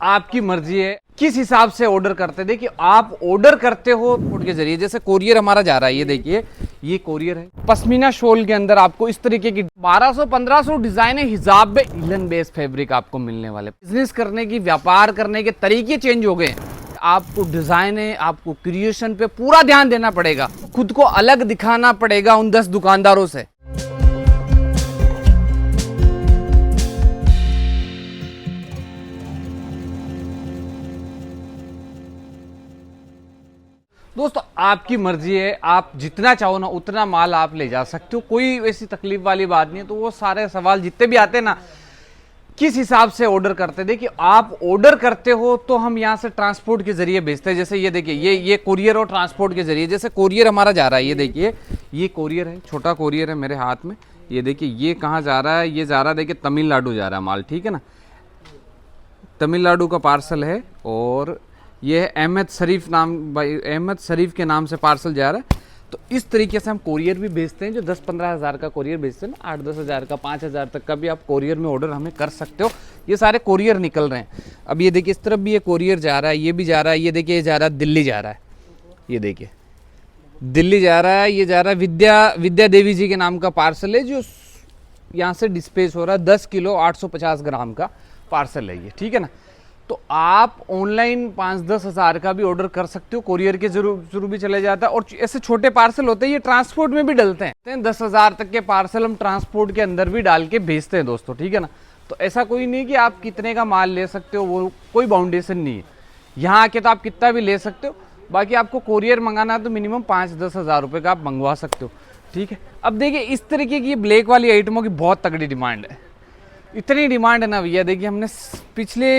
आपकी मर्जी है किस हिसाब से ऑर्डर करते हैं। देखिए आप ऑर्डर करते हो फूड के जरिए, जैसे कोरियर हमारा जा रहा है, ये देखिए ये कोरियर है। पश्मीना शॉल के अंदर आपको इस तरीके की 1200-1500 डिजाइन हिजाब में इलन बेस फैब्रिक आपको मिलने वाले। बिजनेस करने की, व्यापार करने के तरीके चेंज हो गए। आपको डिजाइन है, आपको क्रिएशन पे पूरा ध्यान देना पड़ेगा, खुद को अलग दिखाना पड़ेगा उन 10 दुकानदारों से। दोस्तों आपकी मर्जी है, आप जितना चाहो ना उतना माल आप ले जा सकते हो, कोई ऐसी तकलीफ वाली बात नहीं है। तो वो सारे सवाल जितने भी आते हैं ना, किस हिसाब से ऑर्डर करते हैं। देखिए आप ऑर्डर करते हो तो हम यहाँ से ट्रांसपोर्ट के जरिए भेजते हैं। जैसे ये देखिए ये कोरियर और ट्रांसपोर्ट के जरिए, जैसे कोरियर हमारा जा रहा है, ये देखिए ये कोरियर है, छोटा कोरियर है मेरे हाथ में। ये देखिए ये कहाँ जा रहा है, ये जा रहा है देखिए तमिलनाडु जा रहा है माल, ठीक है ना, तमिलनाडु का पार्सल है। और ये है अहमद शरीफ नाम, भाई अहमद शरीफ के नाम से पार्सल जा रहा है। तो इस तरीके से हम कोरियर भी भेजते हैं, जो 10-15 हज़ार का कोरियर भेजते हैं ना, 8-10 हज़ार का, 5 हज़ार तक का भी आप कोरियर में ऑर्डर हमें कर सकते हो। ये सारे कोरियर निकल रहे हैं। अब ये देखिए इस तरफ भी ये कोरियर जा रहा है, ये भी जा रहा है, ये देखिए ये जा रहा है दिल्ली जा रहा है, ये देखिए दिल्ली जा रहा है, ये जा रहा है विद्या देवी जी के नाम का पार्सल है, जो यहाँ से डिस्पैच हो रहा है। 10 किलो 850 ग्राम का पार्सल है ये, ठीक है ना। तो आप ऑनलाइन 5-10 हज़ार का भी ऑर्डर कर सकते हो, कोरियर के जरूर भी चले जाता है। और ऐसे छोटे पार्सल होते हैं, ये ट्रांसपोर्ट में भी डलते हैं। 10 हज़ार तक के पार्सल हम ट्रांसपोर्ट के अंदर भी डाल के भेजते हैं दोस्तों, ठीक है ना। तो ऐसा कोई नहीं कि आप कितने का माल ले सकते हो, वो कोई बाउंडेशन नहीं है। यहाँ आके तो आप कितना भी ले सकते हो, बाकी आपको कोरियर मंगाना है तो मिनिमम 5-10 हज़ार रुपये का आप मंगवा सकते हो, ठीक है। अब देखिए इस तरीके की ब्लैक वाली आइटमों की बहुत तगड़ी डिमांड है, इतनी डिमांड है ना भैया। देखिए हमने पिछले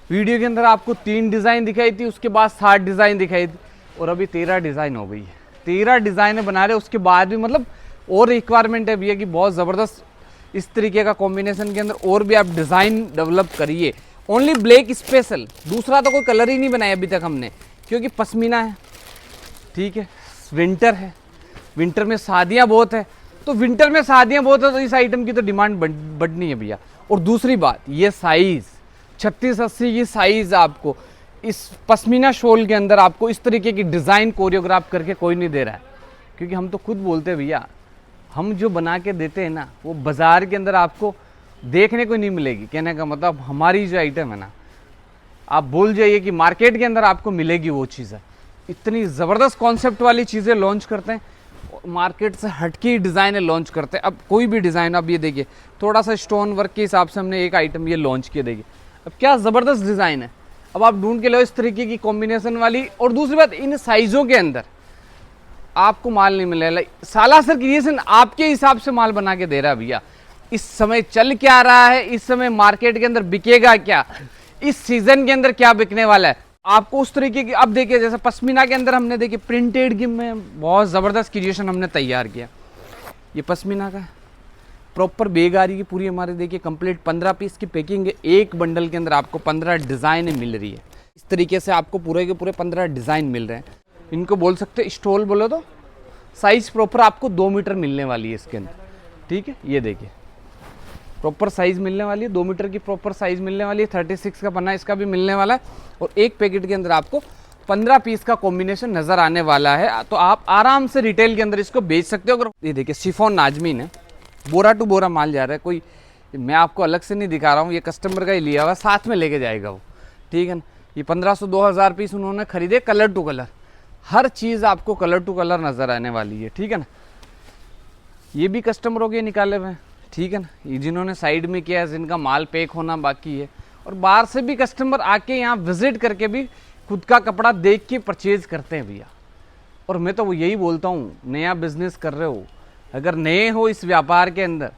वीडियो के अंदर आपको 3 डिज़ाइन दिखाई थी, उसके बाद 60 डिज़ाइन दिखाई थी, और अभी 13 डिज़ाइन हो गई है। 13 डिज़ाइन बना रहे, उसके बाद भी मतलब और रिक्वायरमेंट है भैया कि बहुत ज़बरदस्त इस तरीके का कॉम्बिनेशन के अंदर और भी आप डिज़ाइन डेवलप करिए। ओनली ब्लैक स्पेशल, दूसरा तो कोई कलर ही नहीं बनाया अभी तक हमने, क्योंकि पश्मीना है, ठीक है, विंटर है, विंटर में शादियाँ बहुत है, तो विंटर में शादियाँ बहुत है तो इस आइटम की तो डिमांड बढ़नी है भैया। और दूसरी बात, ये साइज़ 36-80 की साइज़ आपको इस पश्मीना शॉल के अंदर आपको इस तरीके की डिज़ाइन कोरियोग्राफ करके कोई नहीं दे रहा है, क्योंकि हम तो खुद बोलते हैं भैया, हम जो बना के देते हैं ना, वो बाज़ार के अंदर आपको देखने को नहीं मिलेगी। कहने का मतलब हमारी जो आइटम है ना, आप बोल जाइए कि मार्केट के अंदर आपको मिलेगी वो चीज़ है। इतनी ज़बरदस्त कॉन्सेप्ट वाली चीज़ें लॉन्च करते हैं, मार्केट से हटके डिज़ाइनें लॉन्च करते हैं। अब कोई भी डिज़ाइन, अब ये देखिए थोड़ा सा स्टोन वर्क के हिसाब से हमने एक आइटम ये लॉन्च किया, देखिए अब क्या ज़बरदस्त डिज़ाइन है। अब आप ढूंढ के लो इस तरीके की कॉम्बिनेशन वाली। और दूसरी बात, इन साइज़ों के अंदर आपको माल नहीं मिलेगा। सालासर क्रिएशन आपके हिसाब से माल बना के दे रहा है भैया। इस समय चल क्या रहा है, इस समय मार्केट के अंदर बिकेगा क्या, इस सीजन के अंदर क्या बिकने वाला है, आपको उस तरीके की। अब देखिए जैसे पश्मीना के अंदर हमने देखिए प्रिंटेड की में बहुत ज़बरदस्त क्रिएशन हमने तैयार किया। ये पश्मीना का प्रॉपर बेग आ रही है पूरी हमारे, देखिए कंप्लीट 15 पीस की पैकिंग है। एक बंडल के अंदर आपको 15 डिज़ाइन मिल रही है। इस तरीके से आपको पूरे के पूरे 15 डिज़ाइन मिल रहे हैं। इनको बोल सकते हैं स्टॉल बोलो तो। साइज़ प्रॉपर आपको 2 मीटर मिलने वाली है इसके अंदर, ठीक है। ये देखिए प्रॉपर साइज़ मिलने वाली है, 2 मीटर की प्रॉपर साइज़ मिलने वाली है। 36 का पन्ना इसका भी मिलने वाला है। और एक पैकेट के अंदर आपको 15 पीस का कॉम्बिनेशन नज़र आने वाला है। तो आप आराम से रिटेल के अंदर इसको बेच सकते हो। अगर ये देखिए शिफॉन नाजमीन है, बोरा टू बोरा माल जा रहा है, कोई मैं आपको अलग से नहीं दिखा रहा हूँ, ये कस्टमर का ही लिया हुआ, साथ में लेके जाएगा वो, ठीक है ना। ये 1500-2000 पीस उन्होंने खरीदे, कलर टू कलर, हर चीज़ आपको कलर टू कलर नज़र आने वाली है, ठीक है ना। ये भी कस्टमरों के निकाले हुए हैं, ठीक है ना, ये जिन्होंने साइड में किया है, जिनका माल पैक होना बाकी है। और बाहर से भी कस्टमर आके यहाँ विजिट करके भी खुद का कपड़ा देख के परचेज करते हैं भैया। और मैं तो वो यही बोलता हूँ, नया बिजनेस कर रहे हो, अगर नए हो इस व्यापार के अंदर,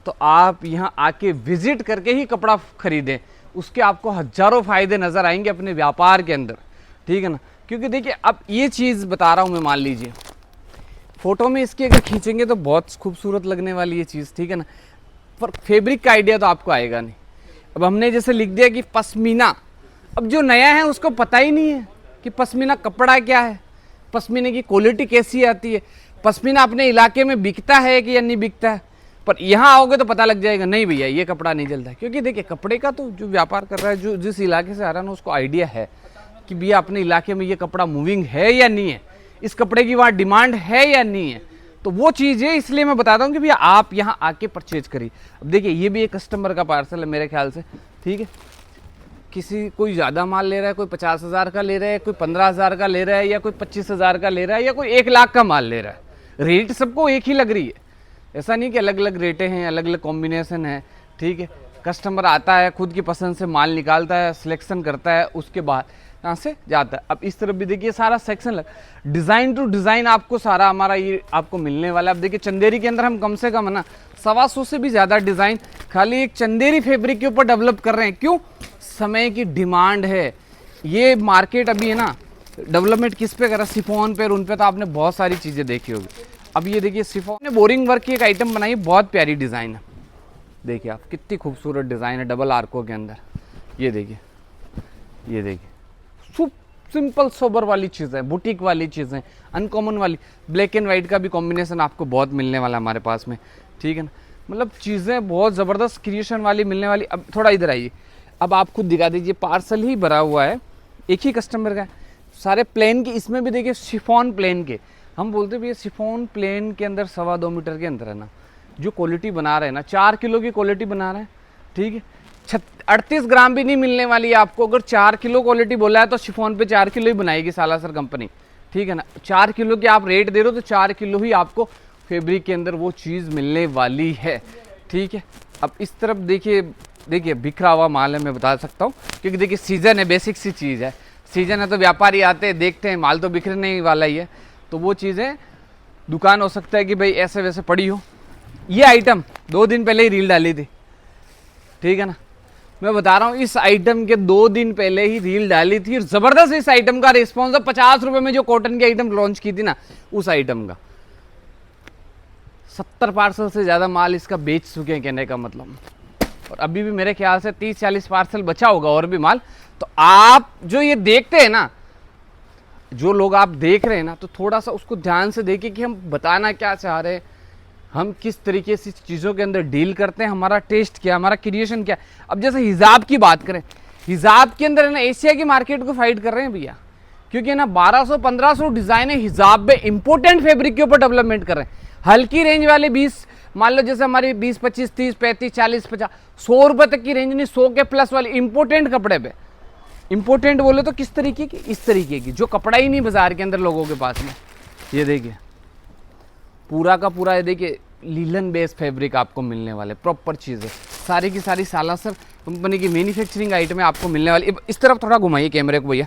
तो आप यहाँ आके विजिट करके ही कपड़ा खरीदें, उसके आपको हज़ारों फ़ायदे नज़र आएंगे अपने व्यापार के अंदर, ठीक है ना। क्योंकि देखिए अब ये चीज़ बता रहा हूँ मैं, मान लीजिए फ़ोटो में इसकी अगर खींचेंगे तो बहुत खूबसूरत लगने वाली ये चीज़, ठीक है ना, पर फैब्रिक का आइडिया तो आपको आएगा नहीं। अब हमने जैसे लिख दिया कि पश्मीना, अब जो नया है उसको पता ही नहीं है कि पश्मीना कपड़ा क्या है, पश्मीने की क्वालिटी कैसी आती है, पश्मीना अपने इलाके में बिकता है कि या नहीं बिकता है, पर यहाँ आओगे तो पता लग जाएगा नहीं भैया ये कपड़ा नहीं चलता है। क्योंकि देखिए कपड़े का तो जो व्यापार कर रहा है, जो जिस इलाके से आ रहा है ना, उसको आइडिया है कि भैया अपने इलाके में ये कपड़ा मूविंग है या नहीं है, इस कपड़े की वहाँ डिमांड है या नहीं है। तो वो चीज़ है, इसलिए मैं बताता हूँ कि भैया आप यहाँ आके परचेज करिए। अब देखिए ये भी एक कस्टमर का पार्सल है मेरे ख्याल से, ठीक है। किसी कोई ज़्यादा माल ले रहा है, कोई 50,000 का ले रहा है, कोई 15,000 का ले रहा है, या कोई 25,000 का ले रहा है, या कोई 1 लाख का माल ले रहा है। रेट सबको एक ही लग रही है, ऐसा नहीं कि अलग अलग रेटें हैं, अलग अलग कॉम्बिनेशन है, ठीक है। कस्टमर आता है, खुद की पसंद से माल निकालता है, सिलेक्शन करता है, उसके बाद यहाँ से जाता है। अब इस तरफ भी देखिए सारा सेक्शन लग, डिज़ाइन टू डिज़ाइन आपको सारा हमारा ये आपको मिलने वाला है। अब देखिए चंदेरी के अंदर हम कम से कम है ना 125 से भी ज़्यादा डिज़ाइन खाली एक चंदेरी फैब्रिक के ऊपर डेवलप कर रहे हैं। क्यों? समय की डिमांड है। ये मार्केट अभी है ना डेवलपमेंट किस पे कर रहा है, शिफॉन पे और उन पे तो आपने बहुत सारी चीज़ें देखी होगी। अब ये देखिए शिफॉन ने बोरिंग वर्क की एक आइटम बनाई, बहुत प्यारी डिज़ाइन है। देखिए आप कितनी खूबसूरत डिज़ाइन है डबल आर्कों के अंदर। ये देखिए, ये देखिए सिंपल सोबर वाली चीज़ें, बुटीक वाली चीज़ें, अनकॉमन वाली, ब्लैक एंड वाइट का भी कॉम्बिनेशन आपको बहुत मिलने वाला हमारे पास में, ठीक है ना। मतलब चीज़ें बहुत ज़बरदस्त क्रिएशन वाली मिलने वाली। अब थोड़ा इधर आइए, अब आप खुद दिखा दीजिए, पार्सल ही भरा हुआ है, एक ही कस्टमर का है, सारे प्लेन के। इसमें भी देखिए शिफॉन प्लेन के, हम बोलते भी शिफॉन प्लेन के अंदर 2.25 मीटर के अंदर है ना, जो क्वालिटी बना रहे हैं ना, 4 किलो की क्वालिटी बना रहे हैं, ठीक है। 38 ग्राम भी नहीं मिलने वाली है आपको। अगर 4 किलो क्वालिटी बोला है तो शिफॉन पे 4 किलो ही बनाएगी सालासर कंपनी, ठीक है ना। 4 किलो के आप रेट दे रहे हो तो 4 किलो ही आपको फैब्रिक के अंदर वो चीज़ मिलने वाली है, ठीक है। अब इस तरफ देखिए, देखिए बिखरा हुआ माल है, मैं बता सकता हूँ, क्योंकि देखिए सीज़न है, बेसिक सी चीज़ है, सीज़न है तो व्यापारी आते हैं, देखते हैं, माल तो बिखरने ही वाला ही है। तो वो चीज़ें दुकान हो सकता है कि भाई ऐसे वैसे पड़ी हो। ये आइटम 2 दिन पहले ही रील डाली थी, ठीक है ना। मैं बता रहा हूँ इस आइटम के 2 दिन पहले ही रील डाली थी, जबरदस्त इस आइटम का रिस्पॉन्स है। 50 रुपए में जो कॉटन की आइटम लॉन्च की थी ना, उस आइटम का 70 पार्सल से ज्यादा माल इसका बेच चुके हैं, कहने का मतलब। और अभी भी मेरे ख्याल से 30-40 पार्सल बचा होगा और भी माल। तो आप जो ये देखते हैं ना, जो लोग आप देख रहे हैं ना, तो थोड़ा सा उसको ध्यान से देखिए कि हम बताना क्या चाह रहे हैं, हम किस तरीके से चीज़ों के अंदर डील करते हैं, हमारा टेस्ट क्या, हमारा क्रिएशन क्या। अब जैसे हिजाब की बात करें, हिजाब के अंदर है ना एशिया की मार्केट को फाइट कर रहे हैं भैया, क्योंकि ना 1200-1500 डिज़ाइन है हिजाब में, इंपोर्टेंट फैब्रिक के ऊपर डेवलपमेंट कर रहे हैं। हल्की रेंज वाले 20, मान लो जैसे हमारी 20, 25, 30, 35, 40, 50, 100 रुपये तक की रेंज नहीं, 100 के प्लस वाली इंपोर्टेंट कपड़े पे। इंपोर्टेंट बोले तो किस तरीके की, इस तरीके की, जो कपड़ा ही नहीं बाजार के अंदर लोगों के पास में। ये देखिए पूरा का पूरा, ये देखिए लीलन बेस फैब्रिक आपको मिलने वाले, प्रॉपर चीज़ है, सारी की सारी सालासर कंपनी की मैन्युफैक्चरिंग आइटमें आपको मिलने वाली। इस तरफ थोड़ा घुमाइए कैमरे को भैया,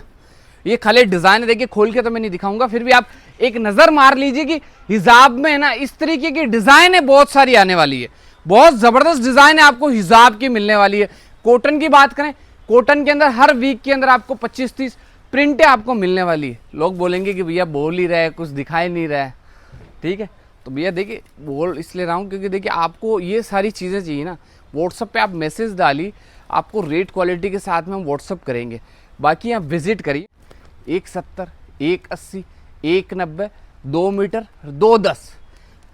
ये खाली डिज़ाइन है, देखिए खोल के तो मैं नहीं दिखाऊंगा, फिर भी आप एक नज़र मार लीजिए कि हिजाब में है ना इस तरीके की डिज़ाइन है, बहुत सारी आने वाली है, बहुत ज़बरदस्त डिज़ाइन है आपको हिजाब की मिलने वाली है। कॉटन की बात करें, कॉटन के अंदर हर वीक के अंदर आपको 25-30 प्रिंटें आपको मिलने वाली है। लोग बोलेंगे कि भैया बोल ही रहा है, कुछ दिखाई नहीं रहा है, ठीक है। तो भैया देखिए बोल इसलिए रहा हूँ क्योंकि देखिए आपको ये सारी चीज़ें चाहिए ना, व्हाट्सअप पे आप मैसेज डालिए, आपको रेट क्वालिटी के साथ में हम व्हाट्सअप करेंगे। बाकी आप विजिट करिए, 170, 180, 190, 2 मीटर, 210,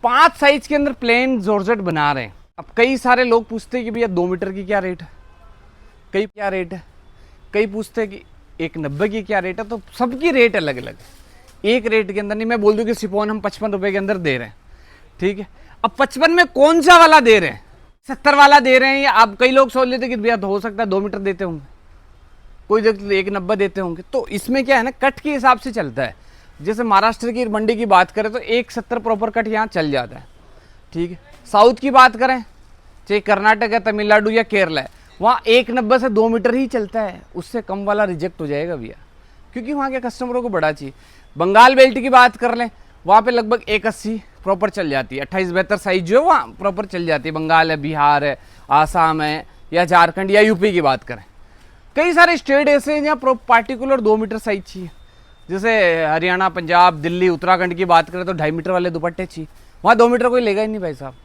5 साइज के अंदर प्लेन जॉर्जेट बना रहे हैं। अब कई सारे लोग पूछते हैं कि भैया 2 मीटर की क्या रेट है, कई क्या रेट है, कई पूछते हैं कि 190 की क्या रेट है। तो सबकी रेट अलग अलग है, एक रेट के अंदर नहीं। मैं बोल दूं कि शिफॉन हम 55 रुपए के अंदर दे रहे हैं, ठीक है। अब 55 में कौन सा वाला दे रहे हैं, 70 वाला दे रहे हैं, या आप कई लोग सोच लेते हैं कि भैया हो सकता है 2 मीटर देते होंगे, कोई 190 देते होंगे। तो इसमें क्या है ना, कट के हिसाब से चलता है। जैसे महाराष्ट्र की मंडी की बात करें तो 170 प्रॉपर कट यहाँ चल जाता है, ठीक है। साउथ की बात करें, चाहे कर्नाटक है, तमिलनाडु या केरला है, वहाँ 190 से 2 मीटर ही चलता है, उससे कम वाला रिजेक्ट हो जाएगा भैया, क्योंकि वहाँ के कस्टमरों को बड़ा चाहिए। बंगाल बेल्ट की बात कर लें, वहाँ पे लगभग 180 प्रॉपर चल जाती है, 28-72 साइज जो है वहाँ प्रॉपर चल जाती है। बंगाल है, बिहार है, आसाम है, या झारखंड या यूपी की बात करें, कई सारे स्टेट ऐसे हैं जहाँ पार्टिकुलर 2 मीटर साइज चाहिए। जैसे हरियाणा, पंजाब, दिल्ली, उत्तराखंड की बात करें तो 2.5 मीटर वाले दुपट्टे चाहिए, वहाँ 2 मीटर कोई लेगा ही नहीं भाई साहब।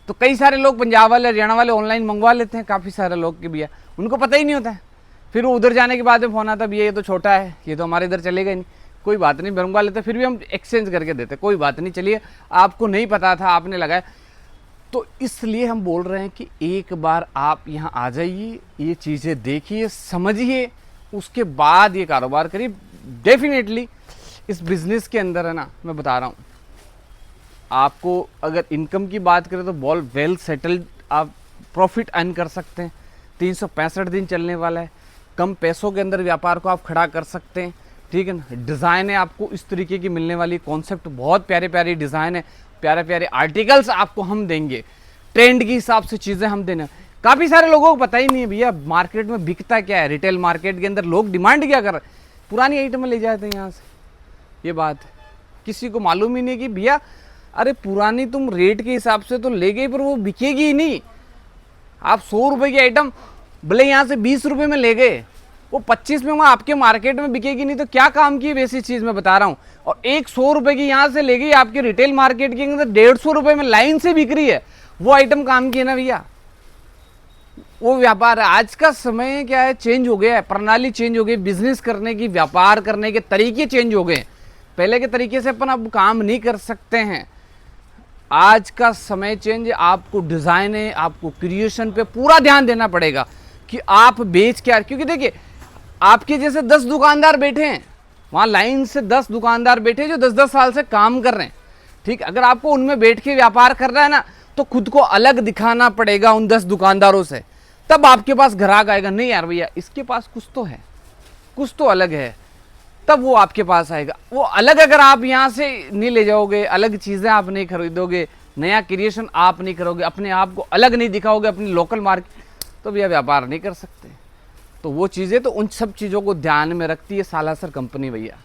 तो कई सारे लोग पंजाब वाले, हरियाणा वाले ऑनलाइन मंगवा लेते हैं, काफ़ी सारे लोग के भैया उनको पता ही नहीं होता है। फिर वो उधर जाने के बाद में फ़ोन आता, भैया ये तो छोटा है, ये तो हमारे इधर चलेगा ही नहीं। कोई बात नहीं, मंगवा लेते, फिर भी हम एक्सचेंज करके देते, कोई बात नहीं, चलिए आपको नहीं पता था, आपने लगाया। तो इसलिए हम बोल रहे हैं कि एक बार आप यहाँ आ जाइए, ये चीज़ें देखिए, समझिए, उसके बाद ये कारोबार करिए। डेफिनेटली इस बिज़नेस के अंदर है ना, मैं बता रहा हूँ आपको, अगर इनकम की बात करें तो बहुत वेल सेटल्ड आप प्रॉफिट अर्न कर सकते हैं। 365 दिन चलने वाला है। कम पैसों के अंदर व्यापार को आप खड़ा कर सकते हैं, ठीक है ना। डिज़ाइन है आपको इस तरीके की मिलने वाली, कॉन्सेप्ट बहुत प्यारे प्यारे डिज़ाइन है, प्यारे प्यारे आर्टिकल्स आपको हम देंगे, ट्रेंड के हिसाब से चीज़ें हम देना। काफ़ी सारे लोगों को पता ही नहीं है भैया मार्केट में बिकता क्या है, रिटेल मार्केट के अंदर लोग डिमांड क्या कर रहे हैं, पुरानी आइटमें ले जाते हैं यहाँ से। ये बात है, किसी को मालूम ही नहीं कि भैया अरे पुरानी तुम रेट के हिसाब से तो ले गई पर वो बिकेगी ही नहीं। आप 100 रुपए की आइटम भले यहाँ से 20 रुपए में ले गए, वो 25 में वहाँ आपके मार्केट में बिकेगी नहीं, तो क्या काम की वैसी चीज़ मैं बता रहा हूँ। और एक 100 रुपए की यहाँ से ले गई आपके रिटेल मार्केट के अंदर 150 रुपए में लाइन से बिक रही है, वो आइटम काम की है ना भैया, वो व्यापार है। आज का समय क्या है, चेंज हो गया है, प्रणाली चेंज हो गई, बिजनेस करने की, व्यापार करने के तरीके चेंज हो गए। पहले के तरीके से अपन अब काम नहीं कर सकते हैं। आज का समय चेंज है, आपको डिज़ाइन है, आपको क्रिएशन पे पूरा ध्यान देना पड़ेगा कि आप बेच क्या। क्योंकि देखिए आपके जैसे 10 दुकानदार बैठे हैं वहाँ, लाइन से 10 दुकानदार बैठे हैं जो 10-10 साल से काम कर रहे हैं, ठीक। अगर आपको उनमें बैठ के व्यापार करना है ना, तो खुद को अलग दिखाना पड़ेगा उन 10 दुकानदारों से, तब आपके पास ग्राहक आएगा। नहीं यार भैया इसके पास कुछ तो है, कुछ तो अलग है, तब वो आपके पास आएगा। वो अलग अगर आप यहाँ से नहीं ले जाओगे, अलग चीज़ें आप नहीं खरीदोगे, नया क्रिएशन आप नहीं करोगे, अपने आप को अलग नहीं दिखाओगे अपनी लोकल मार्केट, तो भैया व्यापार नहीं कर सकते। तो वो चीज़ें तो उन सब चीज़ों को ध्यान में रखती है सालासर कंपनी भैया,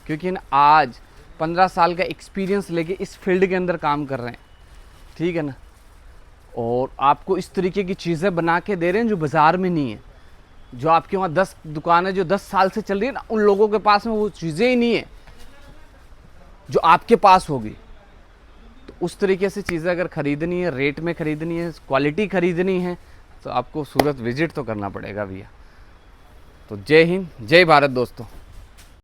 क्योंकि ना आज 15 साल का एक्सपीरियंस लेके इस फील्ड के अंदर काम कर रहे हैं, ठीक है ना। और आपको इस तरीके की चीज़ें बना के दे रहे हैं जो बाज़ार में नहीं है। जो आपके वहाँ 10 दुकानें जो 10 साल से चल रही है ना, उन लोगों के पास में वो चीज़ें ही नहीं है जो आपके पास होगी। तो उस तरीके से चीज़ें अगर ख़रीदनी है, रेट में ख़रीदनी है, क्वालिटी ख़रीदनी है, तो आपको सूरत विजिट तो करना पड़ेगा भैया। तो जय हिंद, जय भारत दोस्तों।